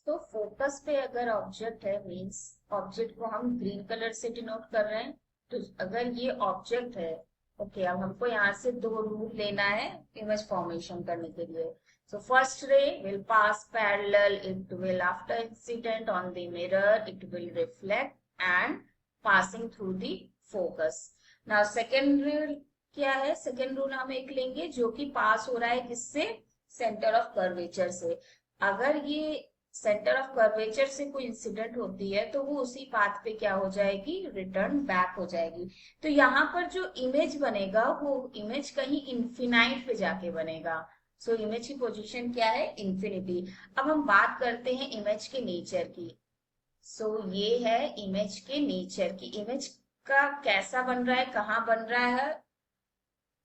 तो फोकस पे अगर ऑब्जेक्ट है मींस ऑब्जेक्ट को हम ग्रीन कलर से डिनोट कर रहे हैं। तो अगर ये ऑब्जेक्ट है, ओके, अब हमको यहाँ से दो रूल लेना है इमेज फॉर्मेशन करने के लिए। So first ray will pass parallel, it will after incident on the mirror, it will reflect and passing through the focus. Now second rule क्या है? सेकेंड रूल हम एक लेंगे जो कि पास हो रहा है किससे? सेंटर ऑफ कर्वेचर से। अगर ये सेंटर ऑफ कर्वेचर से कोई इंसिडेंट होती है तो वो उसी पाथ पे क्या हो जाएगी? रिटर्न बैक हो जाएगी। तो यहाँ पर जो इमेज बनेगा वो इमेज कहीं इन्फिनाइट पे जाके बनेगा। सो इमेज की पोजीशन क्या है? इंफिनिटी। अब हम बात करते हैं इमेज के नेचर की। सो ये है इमेज के नेचर की। इमेज का कैसा बन रहा है, कहाँ बन रहा है?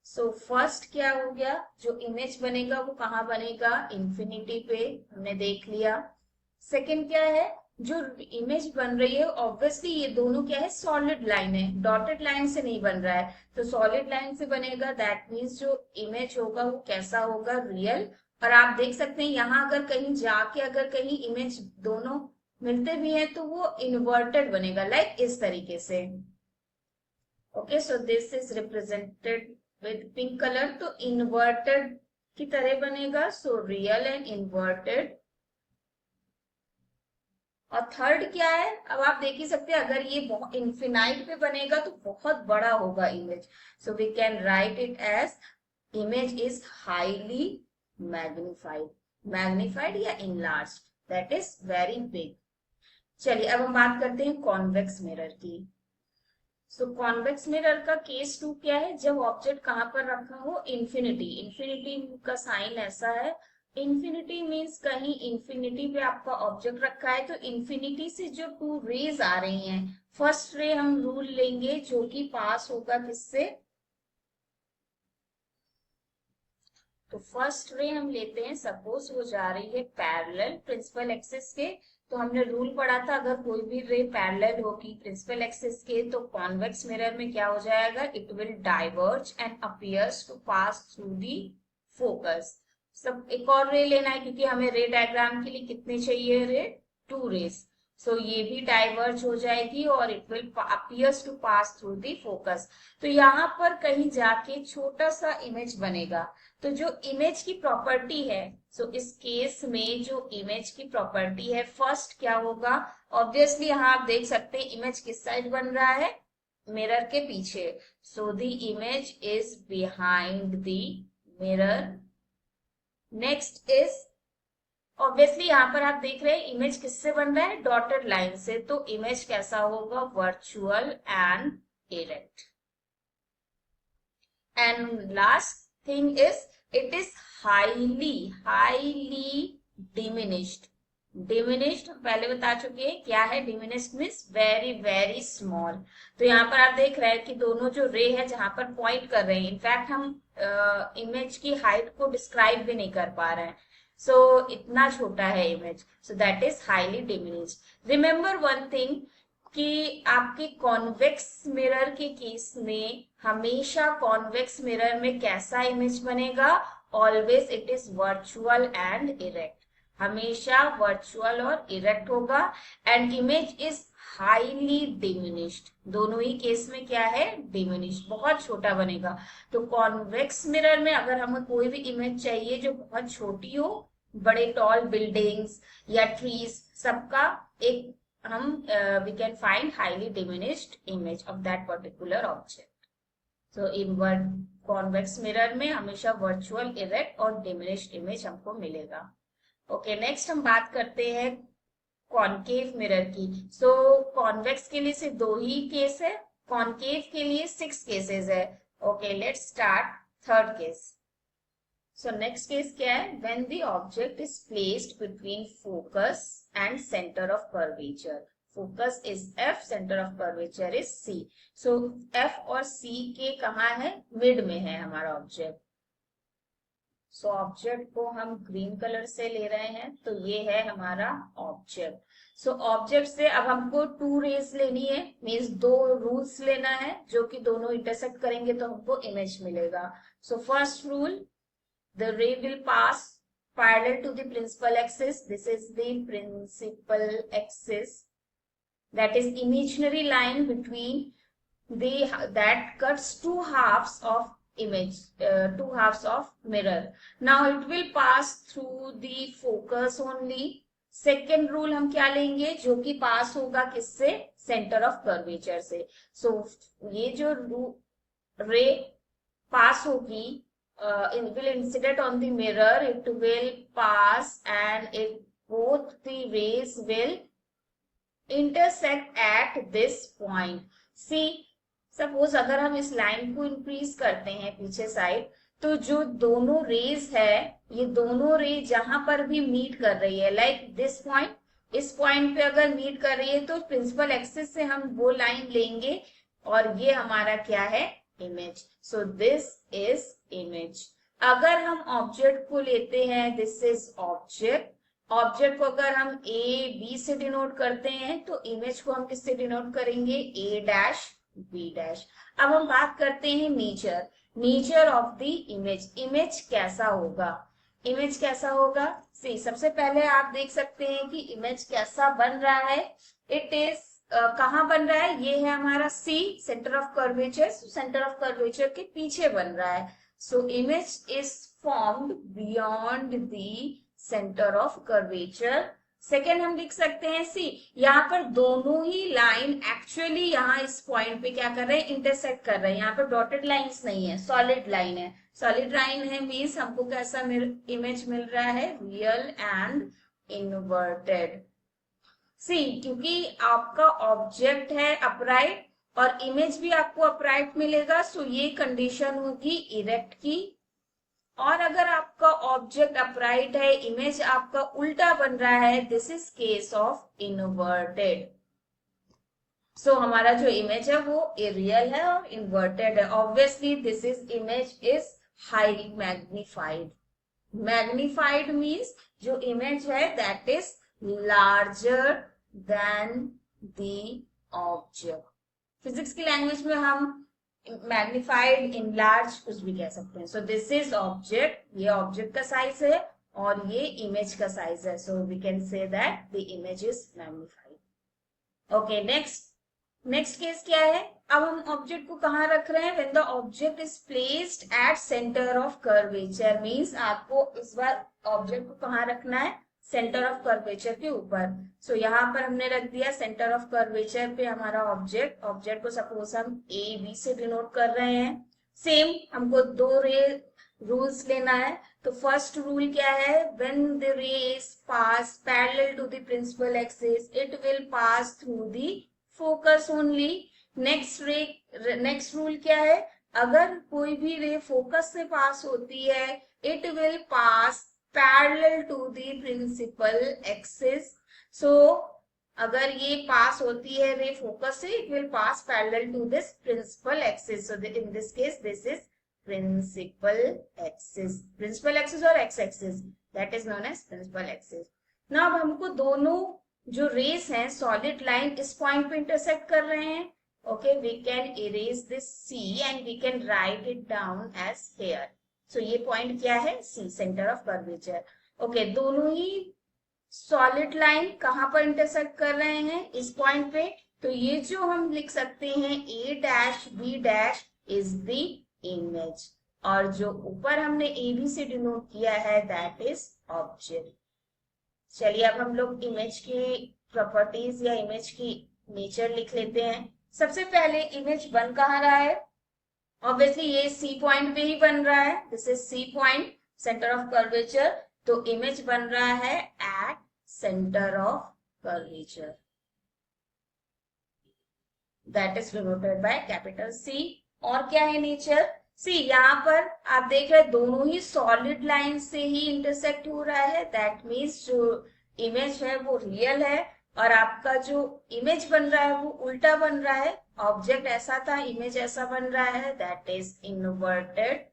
सो फर्स्ट क्या हो गया? जो इमेज बनेगा वो कहाँ बनेगा? इंफिनिटी पे, हमने देख लिया। सेकंड क्या है? जो इमेज बन रही है ऑब्वियसली ये दोनों क्या है? सॉलिड लाइन है, डॉटेड लाइन से नहीं बन रहा है। तो सॉलिड लाइन से बनेगा, दैट मीन्स जो इमेज होगा वो कैसा होगा? रियल। और आप देख सकते हैं यहाँ अगर कहीं जाके अगर कहीं इमेज दोनों मिलते भी हैं तो वो इन्वर्टेड बनेगा, लाइक इस तरीके से। Okay, so this is represented with pink colour, तो इन्वर्टेड की तरह बनेगा। So real and inverted. और थर्ड क्या है? अब आप देख ही सकते हैं अगर ये इन्फिनाइट पे बनेगा तो बहुत बड़ा होगा image. So we can write it as image is highly magnified. Magnified या enlarge, that is very big. चलिए अब हम बात करते हैं कॉन्वेक्स मिरर की। सो कॉन्वेक्स मिरर का केस टू क्या है? जब ऑब्जेक्ट कहां पर रखा हो? इंफिनिटी। इंफिनिटी का साइन ऐसा है, इंफिनिटी मीन्स कहीं इंफिनिटी पे आपका ऑब्जेक्ट रखा है तो इंफिनिटी से जो टू रेज आ रही हैं, फर्स्ट रे हम रूल लेंगे जो कि पास होगा किससे? तो फर्स्ट रे हम लेते हैं, सपोज वो जा रही है पैरेलल प्रिंसिपल एक्सिस के। तो हमने रूल पढ़ा था अगर कोई भी रे पैरेलल होगी प्रिंसिपल एक्सिस के तो कॉन्वेक्स मिरर में क्या हो जाएगा? It will diverge and appears to pass through the focus. सब एक और रे लेना है क्योंकि हमें रे डायग्राम के लिए कितने चाहिए? रे टू रेस। सो ये भी डाइवर्ज हो जाएगी और it will appears to pass through the focus. तो यहाँ पर कहीं जाके छोटा सा इमेज बनेगा। तो जो इमेज की प्रॉपर्टी है, सो इस केस में जो इमेज की प्रॉपर्टी है फर्स्ट क्या होगा? ऑब्वियसली यहाँ आप देख सकते हैं इमेज किस साइड बन रहा है? मिरर के पीछे। So the image is behind the mirror. Next is obviously यहाँ पर आप देख रहे हैं इमेज किससे बन रहा है? डॉटेड लाइन से। तो इमेज कैसा होगा? Virtual and erect. And last thing is it is highly diminished. Diminished पहले बता चुके हैं क्या है? Diminished means very small. तो यहाँ पर आप देख रहे हैं कि दोनों जो रे है जहां पर पॉइंट कर रहे हैं, इनफैक्ट हम इमेज की हाइट को डिस्क्राइब भी नहीं कर पा रहे हैं। सो इतना छोटा है image, so that is highly diminished. Remember one thing कि आपके कॉन्वेक्स मिरर के केस में हमेशा कॉन्वेक्स मिरर में कैसा इमेज बनेगा? Always it is virtual and erect. हमेशा वर्चुअल और इरेक्ट होगा and image is highly diminished. दोनों ही केस में क्या है? डिमिनिश्ड, बहुत छोटा बनेगा। तो कॉन्वेक्स मिरर में अगर हमें कोई भी इमेज चाहिए जो बहुत छोटी हो, बड़े टॉल बिल्डिंग्स या ट्रीज सबका एक हम we can find highly diminished image of that particular object. So in convex mirror में हमेशा virtual, erect और diminished image हमको मिलेगा। ओके, नेक्स्ट हम बात करते हैं कॉनकेव मिरर की। सो कॉन्वेक्स के लिए सिर्फ दो ही केस है, कॉनकेव के लिए 6 केसेस है। Okay, let's start third case. So next case क्या है? When the object is placed between focus and center of curvature. Focus is F, center of curvature is C. So F और C के कहाँ है? Mid में है हमारा object. So object को हम ग्रीन कलर से ले रहे हैं, तो ये है हमारा ऑब्जेक्ट। सो ऑब्जेक्ट से अब हमको टू रेज लेनी है, मीन्स दो रूल्स लेना है जो कि दोनों इंटरसेक्ट करेंगे तो हमको इमेज मिलेगा। So first rule, the ray will pass parallel to the principal axis. This is the principal axis, that is imaginary line between the that cuts two halves of image, two halves of mirror. Now it will pass through the focus only. Second rule हम क्या लेंगे, जो कि पास होगा किससे, centre of curvature से. सो ये जो रे पास होगी, it will incident on the mirror, it will pass and it both the rays will intersect at this point. See, suppose अगर हम इस लाइन को इंक्रीज करते हैं पीछे साइड, तो जो दोनों रेज है, ये दोनों रे जहां पर भी मीट कर रही है, लाइक दिस पॉइंट, इस पॉइंट पे अगर मीट कर रही है तो प्रिंसिपल एक्सिस से हम वो लाइन लेंगे और ये हमारा क्या है, image. So this is image. अगर हम ऑब्जेक्ट को लेते हैं, दिस इज ऑब्जेक्ट. ऑब्जेक्ट को अगर हम ए बी से डिनोट करते हैं तो इमेज को हम किससे डिनोट करेंगे, ए डैश बी डैश. अब हम बात करते हैं nature, nature of the image. Image कैसा होगा, इमेज कैसा होगा. सी, सबसे पहले आप देख सकते हैं कि इमेज कैसा बन रहा है. इट इज कहाँ बन रहा है, ये है हमारा C, centre of curvature. Centre of curvature के पीछे बन रहा है. So image is formed beyond the centre of curvature. Second हम लिख सकते हैं सी, यहाँ पर दोनों ही लाइन एक्चुअली यहाँ इस पॉइंट पे क्या कर रहे हैं, इंटरसेक्ट कर रहे हैं. यहाँ पर डॉटेड लाइंस नहीं है, सॉलिड लाइन है. सॉलिड लाइन है मीन्स हमको कैसा इमेज मिल रहा है, रियल एंड इनवर्टेड. सी, क्योंकि आपका ऑब्जेक्ट है अपराइट और इमेज भी आपको अपराइट मिलेगा, सो ये कंडीशन होगी इरेक्ट की. और अगर आपका ऑब्जेक्ट अपराइट है, इमेज आपका उल्टा बन रहा है, this is case of inverted. So हमारा जो इमेज है वो रियल है और इन्वर्टेड है. Obviously this is image is highly magnified. Magnified means जो इमेज है that is larger than the object. Physics की लैंग्वेज में हम मैग्निफाइड, इनलार्ज कुछ भी कह सकते हैं. सो दिस इज ऑब्जेक्ट, ये ऑब्जेक्ट का साइज है और ये इमेज का साइज है. So we can say that the image is magnified. Okay, next case क्या है. अब हम ऑब्जेक्ट को कहाँ रख रहे हैं, when the object is placed at centre of curvature. Means आपको इस बार ऑब्जेक्ट को कहाँ रखना है, सेंटर ऑफ कर्वेचर के ऊपर. सो यहाँ पर हमने रख दिया सेंटर ऑफ कर्वेचर पे हमारा ऑब्जेक्ट. ऑब्जेक्ट को सपोज हम ए बी से डिनोट कर रहे हैं. सेम हमको दो रे रूल्स लेना है. तो फर्स्ट रूल क्या है, when the rays pass parallel to the principal axis it will pass through the focus only. Next rule क्या है, अगर कोई भी रे फोकस से पास होती है, it will pass parallel to the principal axis. So अगर ये पास होती है रे फोकस से, it will pass parallel to this principal axis. So in this case this is principal axis. Principal axis और x axis, that is known as principal axis. Now अब हमको दोनों जो रेस हैं solid line इस point पे intersect कर रहे हैं. Okay, we can erase this C and we can write it down as here. So ये पॉइंट क्या है, C, centre of curvature. Okay, दोनों ही सॉलिड लाइन कहां पर इंटरसेक्ट कर रहे हैं, इस पॉइंट पे. तो ये जो हम लिख सकते हैं A dash B dash is the image, और जो ऊपर हमने ए बी से डिनोट किया है दैट इज ऑब्जेक्ट. चलिए अब हम लोग इमेज की प्रॉपर्टीज या इमेज की नेचर लिख लेते हैं. सबसे पहले इमेज बन कहाँ रहा है, ऑब्वियसली ये सी पॉइंट पे ही बन रहा है. This is C point, centre of curvature. तो इमेज बन रहा है at centre of curvature, that is denoted by capital C. और क्या है नेचर, सी, यहाँ पर आप देख रहे हैं दोनों ही सॉलिड लाइन से ही इंटरसेक्ट हो रहा है. दैट मीन्स जो इमेज है वो रियल है और आपका जो इमेज बन रहा है वो उल्टा बन रहा है. ऑब्जेक्ट ऐसा था, इमेज ऐसा बन रहा है, that is inverted.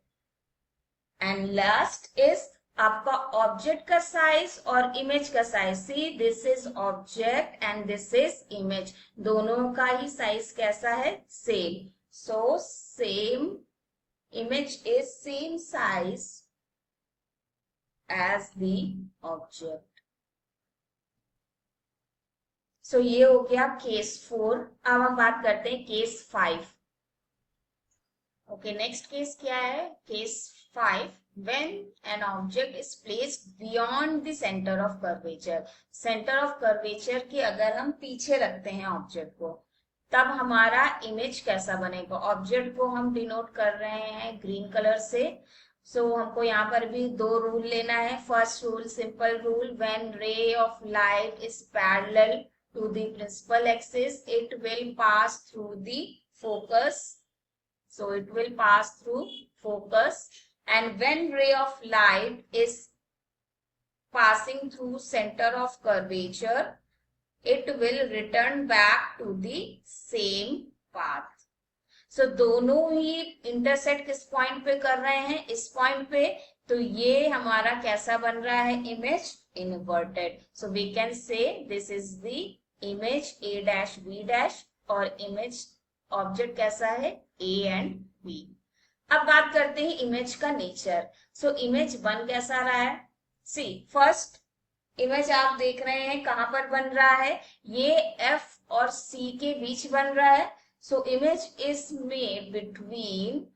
And last is आपका ऑब्जेक्ट का साइज और इमेज का size. See, this is object and this is image. दोनों का ही साइज कैसा है, same. So same image is same size as the object. सो ये हो गया केस 4। अब हम बात करते हैं केस 5। ओके, नेक्स्ट केस क्या है? Case 5, when an object is placed beyond the center of curvature। Centre of curvature के अगर हम पीछे रखते हैं ऑब्जेक्ट को, तब हमारा इमेज कैसा बनेगा? ऑब्जेक्ट को हम डिनोट कर रहे हैं ग्रीन कलर से। सो हमको यहाँ पर भी दो रूल लेना है। First rule, simple rule, when ray of light is parallel to the principal axis it will pass through the focus. So it will pass through focus, and when ray of light is passing through center of curvature, it will return back to the same path। So दोनों ही intersect किस point पे कर रहे हैं? इस point पे। तो ये हमारा कैसा बन रहा है? Image inverted. So we can say this is the image A dash B dash, और इमेज ऑब्जेक्ट कैसा है? A and B। अब बात करते हैं इमेज का नेचर। सो इमेज बन कैसा रहा है? सी, फर्स्ट इमेज आप देख रहे हैं कहां पर बन रहा है? ये F और C के बीच बन रहा है। So image is made between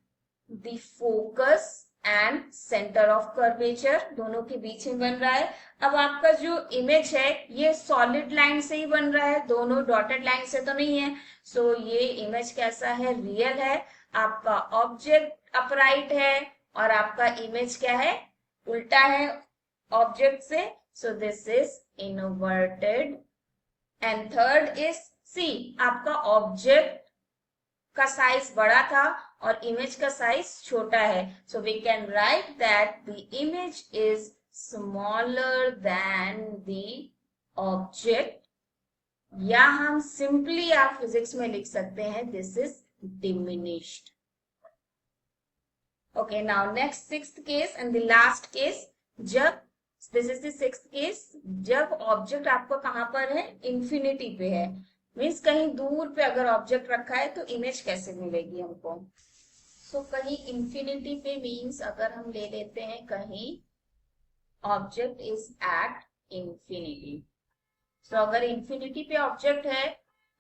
the focus and centre of curvature, दोनों के बीच में बन रहा है। अब आपका जो इमेज है ये सॉलिड लाइन से ही बन रहा है, दोनों डॉटेड लाइन से तो नहीं है। सो ये इमेज कैसा है? रियल है। आपका ऑब्जेक्ट अपराइट है और आपका इमेज क्या है? उल्टा है ऑब्जेक्ट से। So this is inverted. And third is see, आपका ऑब्जेक्ट का साइज बड़ा था और इमेज का साइज छोटा है। So we can write that the image is smaller than the object, या हम सिंपली आप फिजिक्स में लिख सकते हैं this is diminished. Okay, now next sixth case and the last case. जब this is the sixth case, जब object आपको कहां पर है? इंफिनिटी पे है। मीन्स कहीं दूर पे अगर ऑब्जेक्ट रखा है तो इमेज कैसे मिलेगी हमको? सो कहीं इंफिनिटी पे मीन्स अगर हम ले लेते हैं कहीं ऑब्जेक्ट इज एट इंफिनिटी। सो अगर इंफिनिटी पे ऑब्जेक्ट है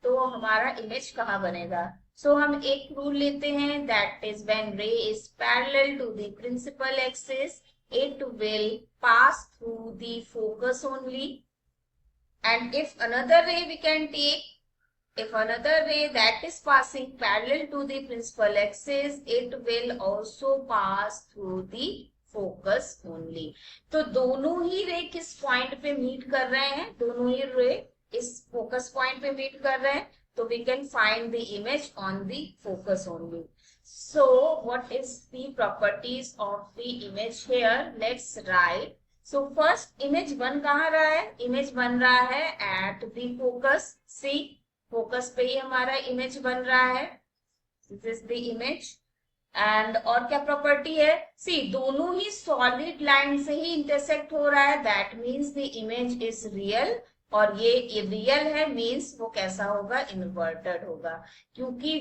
तो हमारा इमेज कहाँ बनेगा? सो हम एक रूल लेते हैं, that is when ray is parallel to the principal axis it will pass through the focus only, and if another ray we can take, if another ray that is passing parallel to the principal axis, it will also pass through the focus only। तो दोनों ही रे किस point पे meet कर रहे हैं? दोनों ही रे इस फोकस पॉइंट पे मीट कर रहे हैं। तो we can find the image on the focus only। So what is the properties of the image here? Let's write। So first image बन कहाँ रहा है? इमेज बन रहा है at the focus. See, focus पे ही हमारा इमेज बन रहा है। This is the image. And और क्या प्रॉपर्टी है? सी, दोनों ही सॉलिड लाइन से ही इंटरसेक्ट हो रहा है, that means the image is real. और ये रियल है मीन्स वो कैसा होगा? इन्वर्टेड होगा, क्योंकि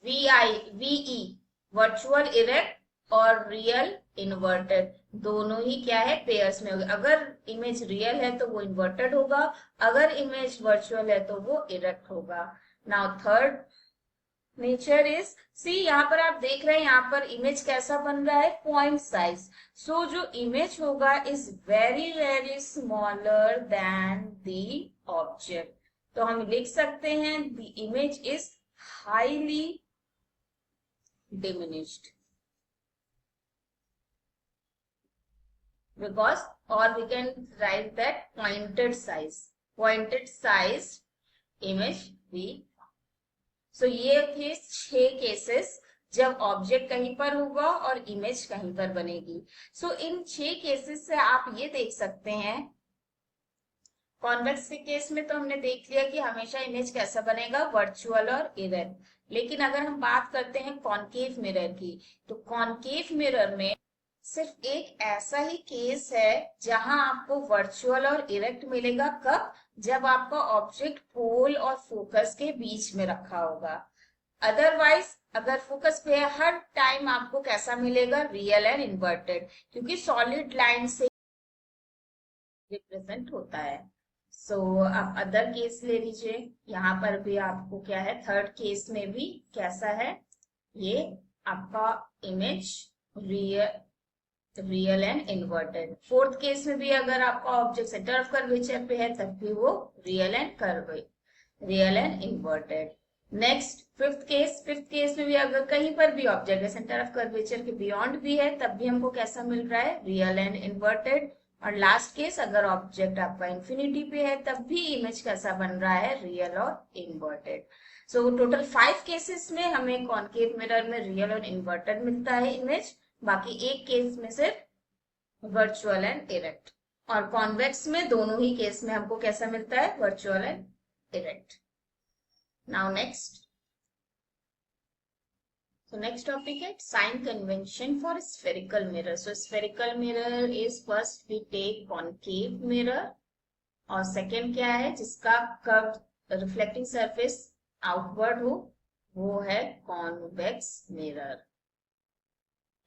वीई वर्चुअल इरेक्ट और रियल इन्वर्टेड दोनों ही क्या है? पेयर्स में होगा। अगर इमेज रियल है तो वो इन्वर्टेड होगा, अगर इमेज वर्चुअल है तो वो इरेक्ट होगा। नाउ थर्ड नेचर इज, सी यहाँ पर आप देख रहे हैं यहाँ पर इमेज कैसा बन रहा है? Point size. सो जो इमेज होगा is very very smaller than the object. तो हम लिख सकते हैं the image is highly diminished, because or we can write that pointed size image V। सो ये थे 6 केसेस जब ऑब्जेक्ट कहीं पर होगा और इमेज कहीं पर बनेगी। सो इन 6 केसेस से आप ये देख सकते हैं, कॉन्वेक्स के केस में तो हमने देख लिया कि हमेशा इमेज कैसा बनेगा? वर्चुअल और इरेक्ट। लेकिन अगर हम बात करते हैं कॉनकेव मिरर की, तो कॉनकेव मिरर में सिर्फ एक ऐसा ही केस है जहां आपको वर्चुअल और इरेक्ट मिलेगा। कब? जब आपका ऑब्जेक्ट पोल और फोकस के बीच में रखा होगा। अदरवाइज अगर फोकस पे है हर टाइम आपको कैसा मिलेगा, रियल एंड इन्वर्टेड, क्योंकि सॉलिड लाइन से रिप्रेजेंट होता है। सो आप अदर केस ले लीजिए, यहाँ पर भी आपको क्या है, थर्ड केस में भी कैसा है, ये आपका image real and inverted. Fourth case में भी अगर आपका ऑब्जेक्ट सेंटर ऑफ कर्वेचर पे है तब भी वो real and inverted. Next fifth case में भी अगर कहीं पर भी ऑब्जेक्ट है सेंटर ऑफ कर्वेचर के बियॉन्ड भी है तब भी हमको कैसा मिल रहा है, रियल एंड इन्वर्टेड। और लास्ट केस अगर ऑब्जेक्ट आपका इंफिनिटी पे है तब भी इमेज कैसा बन रहा है, रियल और इन्वर्टेड। सो टोटल 5 केसेस में हमें कॉनकेव मिरर में रियल और इन्वर्टेड मिलता है इमेज, बाकी एक केस में सिर्फ वर्चुअल एंड इरेक्ट। और कॉन्वेक्स में दोनों ही केस में हमको कैसा मिलता है, virtual and erect. Now next, so next topic है sign convention for spherical mirror. So spherical mirror is first we take concave mirror और second क्या है, जिसका कर्व रिफ्लेक्टिंग सरफेस आउटवर्ड हो वो है कॉन्वेक्स मिरर।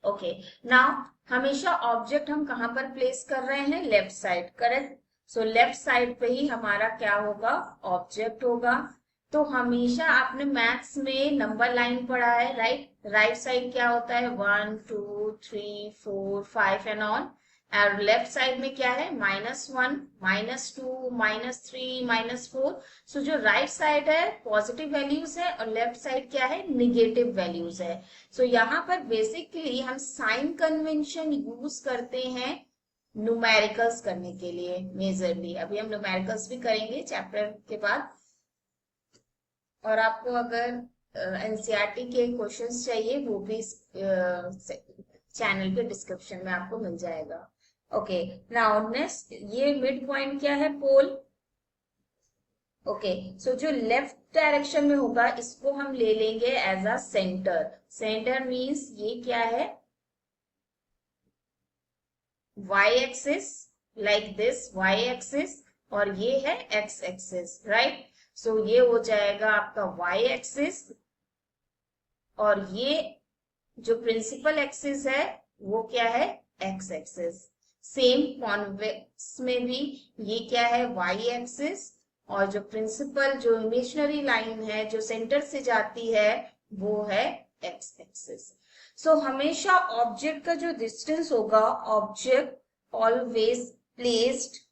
ओके, नाउ हमेशा object हम कहां पर प्लेस कर रहे हैं, left side, correct. So left side पे ही हमारा क्या होगा, ऑब्जेक्ट होगा। तो हमेशा आपने मैथ्स में नंबर लाइन पढ़ा है, राइट। राइट साइड क्या होता है, 1 2 3 4 5 एंड ऑन। और लेफ्ट साइड में क्या है, -1 -2 -3 -4। सो जो राइट साइड है पॉजिटिव वैल्यूज है और लेफ्ट साइड क्या है, निगेटिव वैल्यूज है। सो यहाँ पर बेसिकली हम साइन कन्वेंशन यूज करते हैं न्यूमेरिकल्स करने के लिए मेजरली। अभी हम न्यूमेरिकल्स भी करेंगे चैप्टर के बाद। और आपको अगर एनसीईआरटी के क्वेश्चंस चाहिए वो भी चैनल के डिस्क्रिप्शन में आपको मिल जाएगा। ओके, नाउ नेक्स्ट, ये मिड पॉइंट क्या है, पोल। ओके, सो जो लेफ्ट डायरेक्शन में होगा इसको हम ले लेंगे as a centre. Centre means ये क्या है, y axis, like this y axis, और ये है x एक्सिस, राइट। सो ये हो जाएगा आपका y एक्सिस, और ये जो प्रिंसिपल एक्सिस है वो क्या है, x एक्सिस। सेम कॉन्वेक्स में भी ये क्या है, y एक्सिस, और जो प्रिंसिपल जो इमेजिनरी लाइन है जो सेंटर से जाती है वो है x एक्सिस। सो हमेशा ऑब्जेक्ट का जो डिस्टेंस होगा, object always placed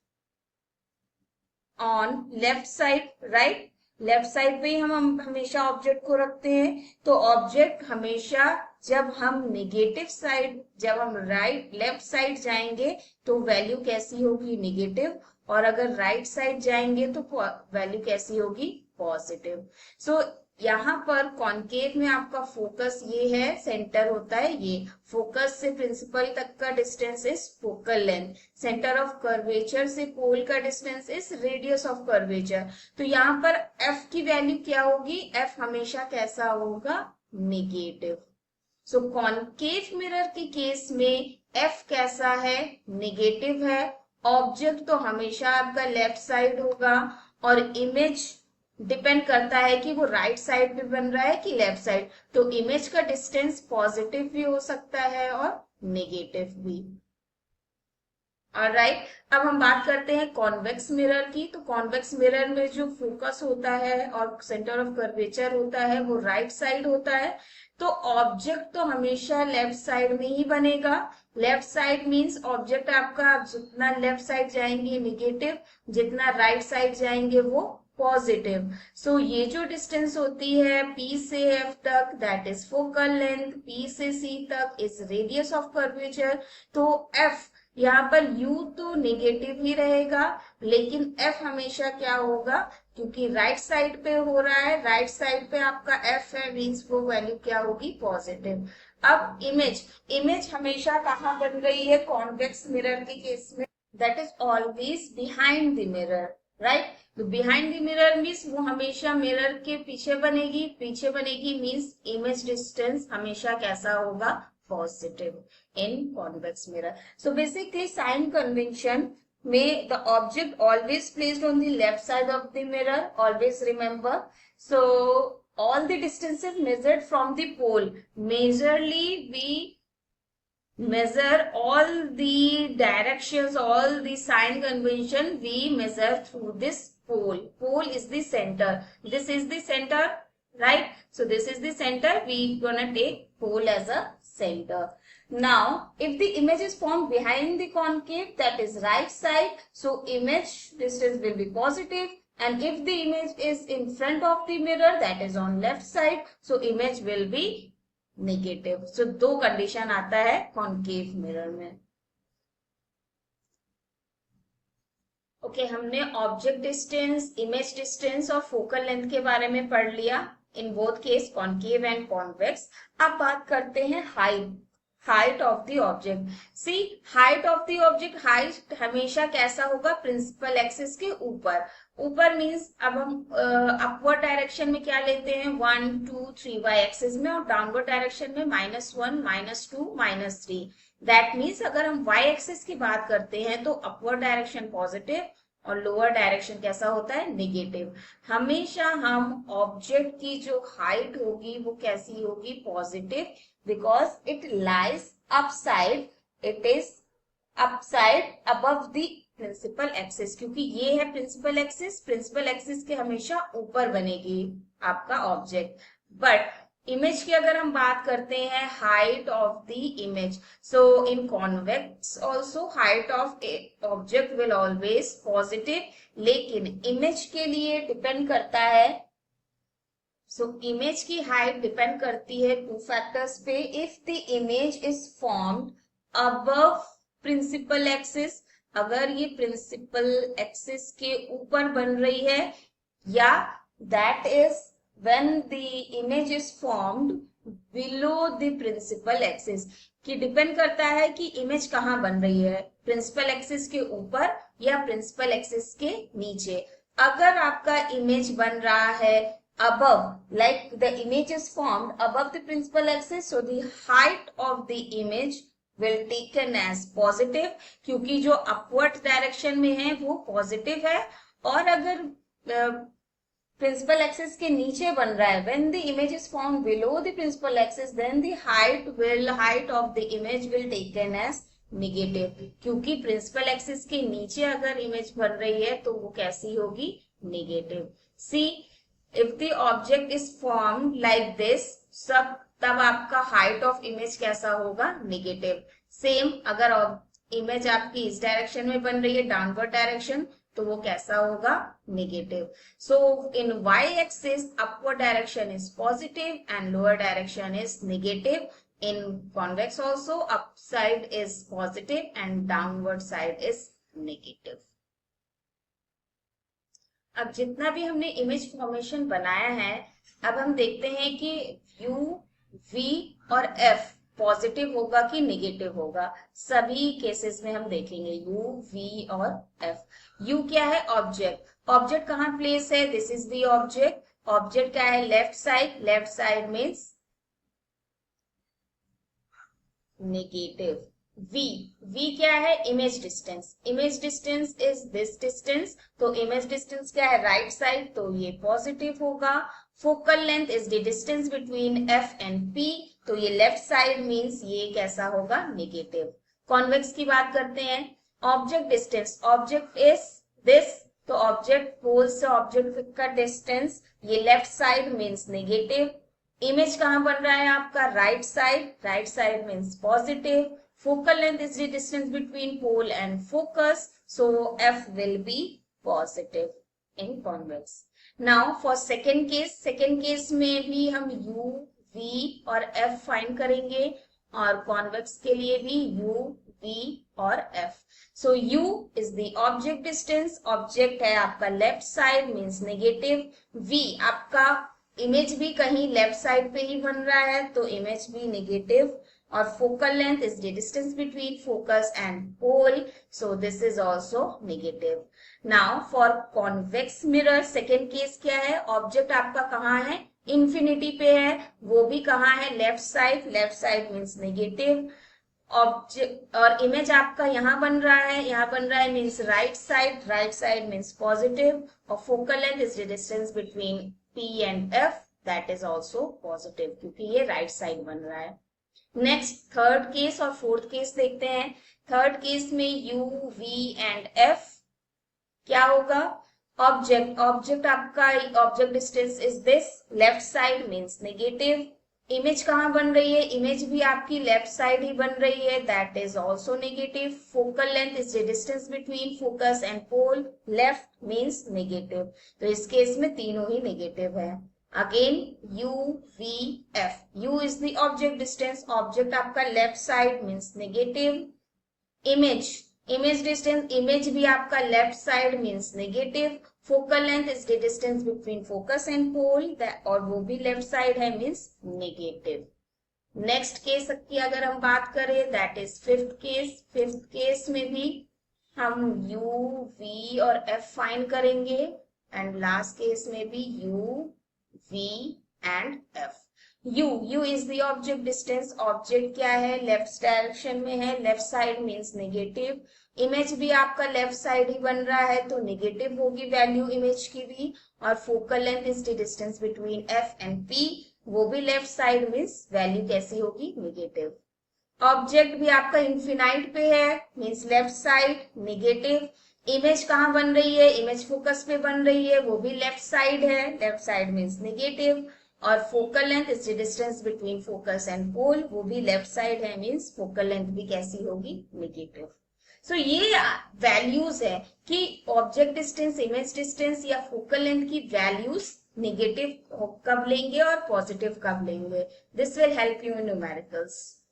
on left side, right. Left side पे ही हम हमेशा ऑब्जेक्ट को रखते हैं। तो ऑब्जेक्ट हमेशा जब हम नेगेटिव साइड, जब हम लेफ्ट साइड जाएंगे तो वैल्यू कैसी होगी, नेगेटिव, और अगर राइट साइड जाएंगे तो वैल्यू कैसी होगी, पॉजिटिव। सो यहाँ पर कॉन्केव में आपका फोकस ये है, सेंटर होता है ये, फोकस से प्रिंसिपल तक का distance is focal length, centre of curvature से पोल का distance is radius of curvature. तो यहाँ पर एफ की वैल्यू क्या होगी, एफ हमेशा कैसा होगा, नेगेटिव। सो कॉन्केव मिरर के केस में एफ कैसा है, नेगेटिव है। ऑब्जेक्ट तो हमेशा आपका लेफ्ट साइड होगा, और इमेज डिपेंड करता है कि वो राइट साइड पे बन रहा है कि लेफ्ट साइड। तो इमेज का डिस्टेंस पॉजिटिव भी हो सकता है और नेगेटिव भी। ऑलराइट, अब हम बात करते हैं कॉन्वेक्स मिरर की। तो कॉन्वेक्स मिरर में जो फोकस होता है और सेंटर ऑफ कर्वेचर होता है वो राइट साइड होता है। तो ऑब्जेक्ट तो हमेशा लेफ्ट साइड में ही बनेगा। लेफ्ट साइड मींस ऑब्जेक्ट आपका जितना लेफ्ट साइड जाएंगे नेगेटिव, जितना राइट साइड जाएंगे वो पॉजिटिव। सो ये जो डिस्टेंस होती है P से F तक, that is focal length, P से C तक इज रेडियस ऑफ कर्वेचर। तो F यहाँ पर U तो नेगेटिव ही रहेगा, लेकिन F हमेशा क्या होगा, क्योंकि राइट साइड पे हो रहा है, राइट साइड पे आपका F है, मीन्स वो वैल्यू क्या होगी, पॉजिटिव। अब इमेज हमेशा कहाँ बन रही है, कॉन्वेक्स मिरर के केस में, that is always behind the mirror, right. तो बिहाइंड द मिरर मीन्स वो हमेशा मिरर के पीछे बनेगी मीन्स इमेज डिस्टेंस हमेशा कैसा होगा, positive in convex mirror. So basically sign convention में the object always placed on the left side of the mirror, always remember. So all the distances measured from the pole. Majorly we measure all the directions, all the sign convention we measure through this pole. Pole is the center. This is the center, right? So this is the center. We gonna take pole as a center. Now, if the image is formed behind the concave, that is right side, so image distance will be positive. And if the image is in front of the mirror, that is on left side, so image will be negative. So दो condition आता है concave mirror में. Okay, हमने object distance, image distance और focal length के बारे में पढ़ लिया in both case concave and convex. अब बात करते हैं height of the object. See, height of the object, height हमेशा कैसा होगा? प्रिंसिपल एक्सिस के ऊपर. ऊपर मीन्स अब हम अपवर्ड डायरेक्शन में क्या लेते हैं? 1 2 3 वाई एक्सिस में, और डाउनवर्ड डायरेक्शन में -1 -2 -3. दैट मीन्स अगर हम वाई एक्सिस की बात करते हैं तो अपवर्ड डायरेक्शन पॉजिटिव और लोअर डायरेक्शन कैसा होता है? नेगेटिव. हमेशा हम ऑब्जेक्ट की जो हाइट होगी वो कैसी होगी? Positive, because it lies upside, it is upside above the principal axis. क्योंकि ये है प्रिंसिपल एक्सिस, प्रिंसिपल एक्सिस के हमेशा ऊपर बनेगी आपका ऑब्जेक्ट. बट इमेज की अगर हम बात करते हैं, height of the image, so in convex also height of object will always positive. लेकिन इमेज के लिए डिपेंड करता है. सो इमेज की हाइट डिपेंड करती है टू फैक्टर्स पे. If the image is formed above principal axis, अगर ये प्रिंसिपल एक्सिस के ऊपर बन रही है, या that is when the image is formed below the principal axis. कि डिपेंड करता है कि इमेज कहाँ बन रही है, प्रिंसिपल एक्सिस के ऊपर या प्रिंसिपल एक्सिस के नीचे. अगर आपका इमेज बन रहा है above, like the image is formed above the principal axis, so the height of the image will taken as positive, क्योंकि जो upward direction में है वो positive है. और अगर principal axis के नीचे बन रहा है, when the image is formed below the principal axis, then the height of the image will taken as negative, क्योंकि principal axis के नीचे अगर image बन रही है तो वो कैसी होगी? Negative. See, if the object is formed like this, तब आपका हाइट ऑफ इमेज कैसा होगा? नेगेटिव. सेम अगर इमेज आपकी इस डायरेक्शन में बन रही है, डाउनवर्ड डायरेक्शन, तो वो कैसा होगा? Negative. So in Y axis upward direction is positive and lower direction is negative. In convex also up side is positive and downward side is negative. अब जितना भी हमने इमेज फॉर्मेशन बनाया है, अब हम देखते हैं कि यू, वी और एफ पॉजिटिव होगा कि नेगेटिव होगा. सभी केसेस में हम देखेंगे यू, वी और एफ. यू क्या है? ऑब्जेक्ट. ऑब्जेक्ट कहाँ प्लेस है? This is the object. Object क्या है? Left side. Left side means negative. V क्या है? Image distance. Image distance is this distance, तो इमेज डिस्टेंस क्या है? राइट साइड, तो ये पॉजिटिव होगा. Focal length is the distance between F and P, तो ये लेफ्ट साइड मीन्स ये कैसा होगा? नेगेटिव. कॉन्वेक्स की बात करते हैं. Object distance, object is this, तो ऑब्जेक्ट पोल से ऑब्जेक्ट का डिस्टेंस ये left side means negative. Image कहाँ बन रहा है आपका? Right side. Right side means positive. Focal length is the distance between pole and focus, so F will be positive in convex. Now for second case में भी हम U, V और F find करेंगे, और convex के लिए भी U, V और F. So U is the object distance, object है आपका left side means negative. V आपका इमेज भी कहीं लेफ्ट साइड पे ही बन रहा है, तो इमेज भी नेगेटिव. और focal length is the distance between focus and pole, so this is also negative. Now for convex mirror second case क्या है? ऑब्जेक्ट आपका कहाँ है? इंफिनिटी पे है, वो भी कहाँ है? Left side. Left side means negative. Object और इमेज आपका यहाँ बन रहा है, यहाँ बन रहा है means right side. Right side means positive. और focal length is the distance between P and F, that is also positive क्योंकि ये राइट साइड बन रहा है। नेक्स्ट थर्ड केस और फोर्थ केस देखते हैं। थर्ड केस में यू वी एंड एफ क्या होगा, ऑब्जेक्ट आपका object distance is this, left side means negative. Image कहाँ बन रही है, इमेज भी आपकी लेफ्ट साइड ही बन रही है, that is also negative. Focal length is the distance between focus and pole, left means negative. तो इस केस में तीनों ही नेगेटिव है। Again U V F, U is the object distance, object आपका left side means negative. Image distance, image भी आपका left side means negative. Focal length is the distance between focus and pole, और वो भी left side है means negative. Next case की अगर हम बात करें that is fifth case. Fifth case में भी हम U V और F फाइंड करेंगे एंड लास्ट केस में भी U V and F। U is the object distance, object क्या है, लेफ्ट डायरेक्शन में है, left side means negative. Image भी आपका लेफ्ट साइड ही बन रहा है तो नेगेटिव होगी वैल्यू इमेज की भी। और focal length is the distance between F and P, वो भी लेफ्ट साइड मींस वैल्यू कैसी होगी, नेगेटिव। ऑब्जेक्ट भी आपका इंफिनाइट पे है means left side negative. Image कहाँ बन रही है, इमेज फोकस पे बन रही है, वो भी लेफ्ट साइड है, लेफ्ट साइड मींस नेगेटिव। और focal length is the distance between focus and pole, वो भी लेफ्ट साइड है मींस फोकल लेंथ भी कैसी होगी, नेगेटिव। सो ये वैल्यूज है कि ऑब्जेक्ट डिस्टेंस, इमेज डिस्टेंस या फोकल लेंथ की वैल्यूज नेगेटिव कब लेंगे और पॉजिटिव कब लेंगे। This will help you in numericals.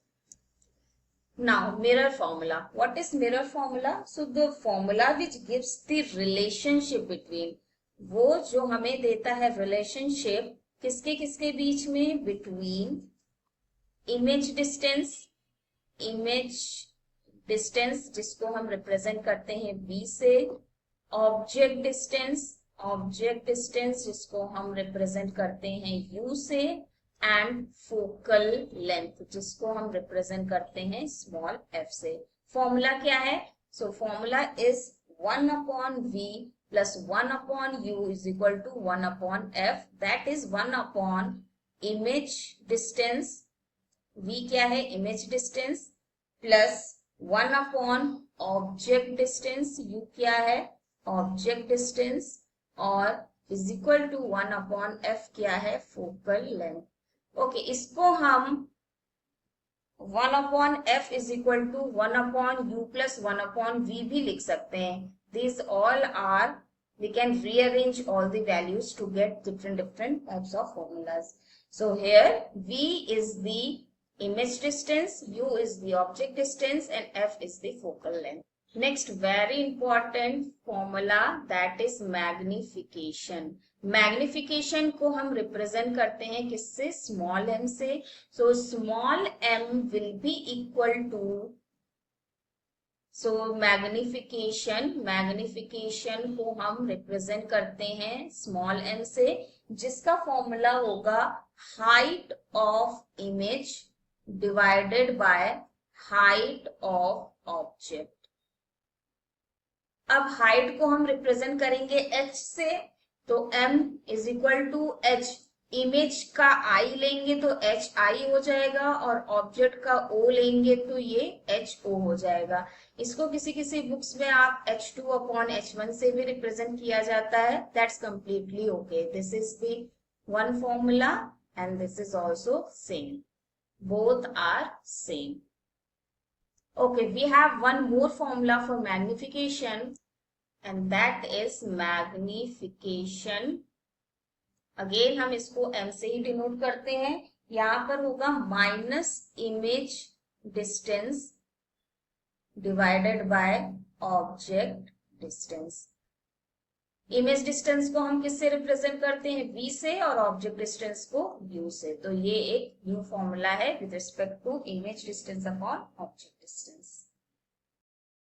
Now mirror formula. What is mirror formula? So the formula which gives the relationship between, वो जो हमें देता है relationship किसके किसके बीच में, between image distance जिसको हम represent करते हैं B से, object distance जिसको हम represent करते हैं U से, एंड फोकल लेंथ जिसको हम रिप्रेजेंट करते हैं स्मॉल f से। फॉर्मूला क्या है, so formula is 1 upon v plus 1 upon u is equal to 1 upon f, that is 1 upon image distance, v क्या है image distance, plus 1 upon object distance, u क्या है ऑब्जेक्ट डिस्टेंस, और is equal to 1 upon f क्या है focal length. Okay, इसको हम 1 upon F is equal to 1 upon U plus 1 upon V भी लिख सकते हैं। This all are, we can rearrange all the values to get different types of formulas. So here V is the image distance, U is the object distance and F is the focal length. Next very important formula that is magnification. Magnification को हम represent करते हैं किससे, small m से। So small m will be equal to, so magnification को हम represent करते हैं स्मॉल m से, जिसका फॉर्मूला होगा height of image divided by height of object. अब हाइट को हम रिप्रेजेंट करेंगे h से, तो m is equal to h, image का I लेंगे तो h I हो जाएगा और ऑब्जेक्ट का O लेंगे तो ये h O हो जाएगा। इसको किसी किसी बुक्स में आप h2 अपॉन h1 से भी रिप्रेजेंट किया जाता है, that's completely okay. This is the one formula and this is also same, both are same. Okay, we have one more formula for magnification and that is magnification. Again हम इसको m से ही denote करते हैं। यहाँ पर होगा minus image distance divided by object distance. Image distance को हम किससे रिप्रेजेंट करते हैं, v से, और ऑब्जेक्ट डिस्टेंस को u से। तो ये एक न्यू फॉर्मूला है with respect to image distance upon object distance.